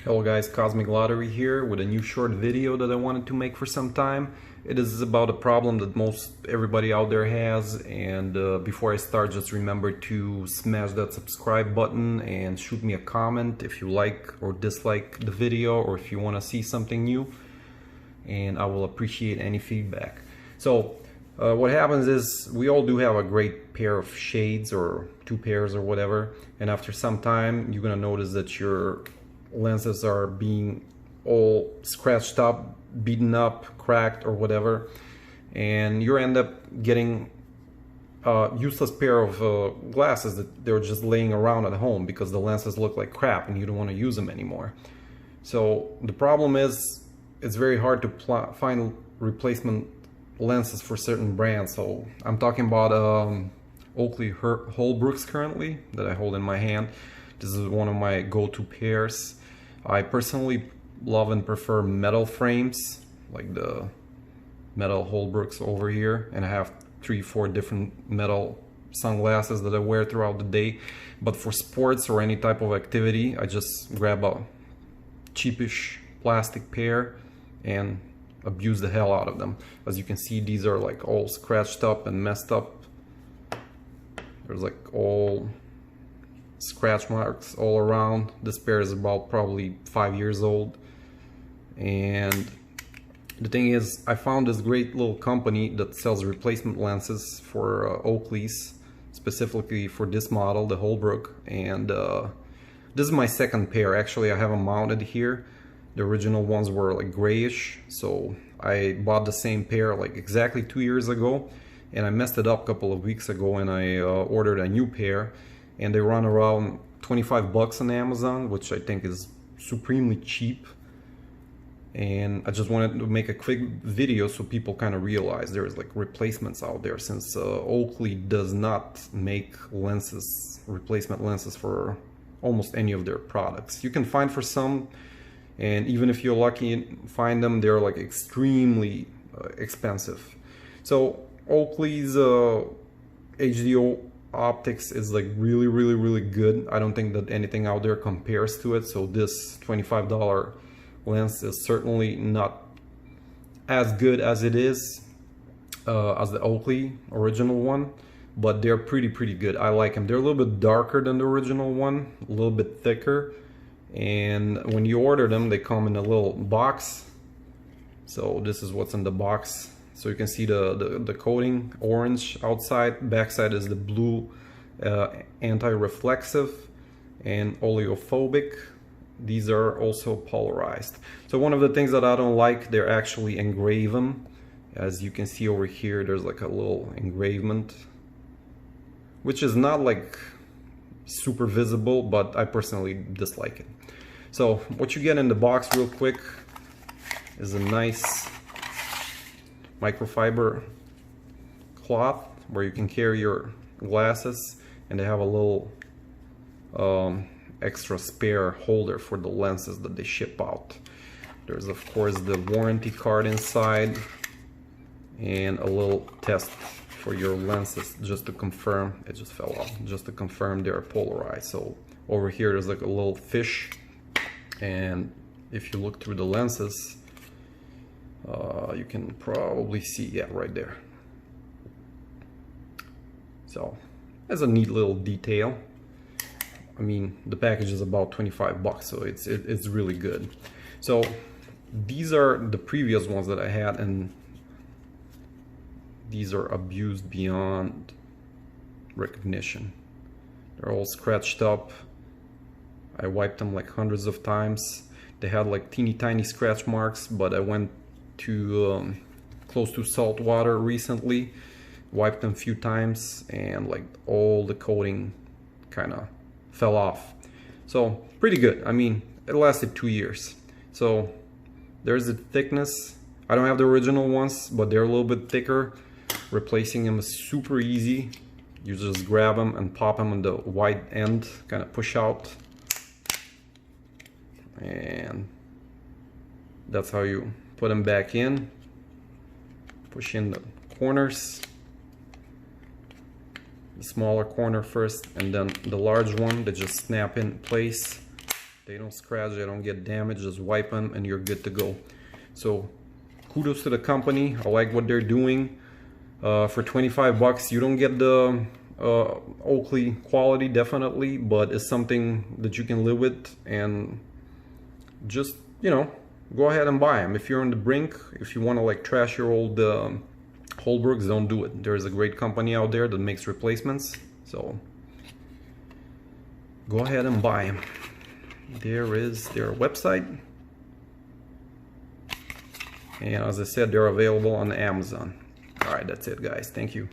Hello guys, Cosmic Lottery here with a new short video that I wanted to make for some time. It is about a problem that most everybody out there has, and before I start, just remember to smash that subscribe button and shoot me a comment if you like or dislike the video, or if you want to see something new, and I will appreciate any feedback. So what happens is we all do have a great pair of shades, or two pairs or whatever, and after some time you're gonna notice that your lenses are being all scratched up, beaten up, cracked or whatever, and you end up getting a useless pair of glasses that they're just laying around at home because the lenses look like crap and you don't want to use them anymore. So the problem is it's very hard to find replacement lenses for certain brands. So I'm talking about Oakley Holbrooks currently that I hold in my hand. This is one of my go-to pairs. I personally love and prefer metal frames, like the metal Holbrooks over here, and I have 3-4 different metal sunglasses that I wear throughout the day. But for sports or any type of activity, I just grab a cheapish plastic pair and abuse the hell out of them. As you can see, these are like all scratched up and messed up. There's like all scratch marks all around. This pair is about probably 5 years old, and the thing is, I found this great little company that sells replacement lenses for Oakleys, specifically for this model, the Holbrook, and this is my second pair. Actually, I have them mounted here. The original ones were like grayish, so I bought the same pair like exactly 2 years ago, and I messed it up a couple of weeks ago, and I ordered a new pair, and they run around 25 bucks on Amazon, which I think is supremely cheap. And I just wanted to make a quick video so people kind of realize there's like replacements out there, since Oakley does not make lenses, replacement lenses for almost any of their products. You can find for some, and even if you're lucky find them, they're like extremely expensive. So Oakley's HDO optics is like really good. I don't think that anything out there compares to it, so this $25 lens is certainly not as good as it is as the Oakley original one, but they're pretty good. I like them. They're a little bit darker than the original one, a little bit thicker, and when you order them, they come in a little box. So this is what's in the box. So you can see the coating, orange outside, backside is the blue, anti-reflexive and oleophobic. These are also polarized. So one of the things that I don't like, they're actually engraven. As you can see over here, there's like a little engravement, which is not like super visible, but I personally dislike it. So what you get in the box real quick is a nice microfiber cloth where you can carry your glasses, and they have a little extra spare holder for the lenses that they ship out. There's of course the warranty card inside, and a little test for your lenses just to confirm, it just fell off, just to confirm they're polarized. So over here there's like a little fish, and if you look through the lenses, you can probably see, yeah, right there. So that's a neat little detail. I mean, the package is about 25 bucks, so it's really good. So these are the previous ones that I had, and these are abused beyond recognition. They're all scratched up. I wiped them like hundreds of times. They had like teeny tiny scratch marks, but I went to close to salt water recently, wiped them a few times, and like all the coating kind of fell off. So pretty good. I mean, it lasted 2 years. So there's the thickness. I don't have the original ones, but they're a little bit thicker. Replacing them is super easy. You just grab them and pop them on the white end, kind of push out, and that's how you put them back in. Push in the corners, the smaller corner first, and then the large one. They just snap in place. They don't scratch, they don't get damaged. Just wipe them and you're good to go. So kudos to the company. I like what they're doing. For 25 bucks, you don't get the Oakley quality, definitely, but it's something that you can live with. And just, you know, go ahead and buy them. If you're on the brink, if you want to like trash your old Holbrooks, don't do it. There's a great company out there that makes replacements, so go ahead and buy them. There is their website, and as I said, they're available on Amazon. All right, that's it, guys. Thank you.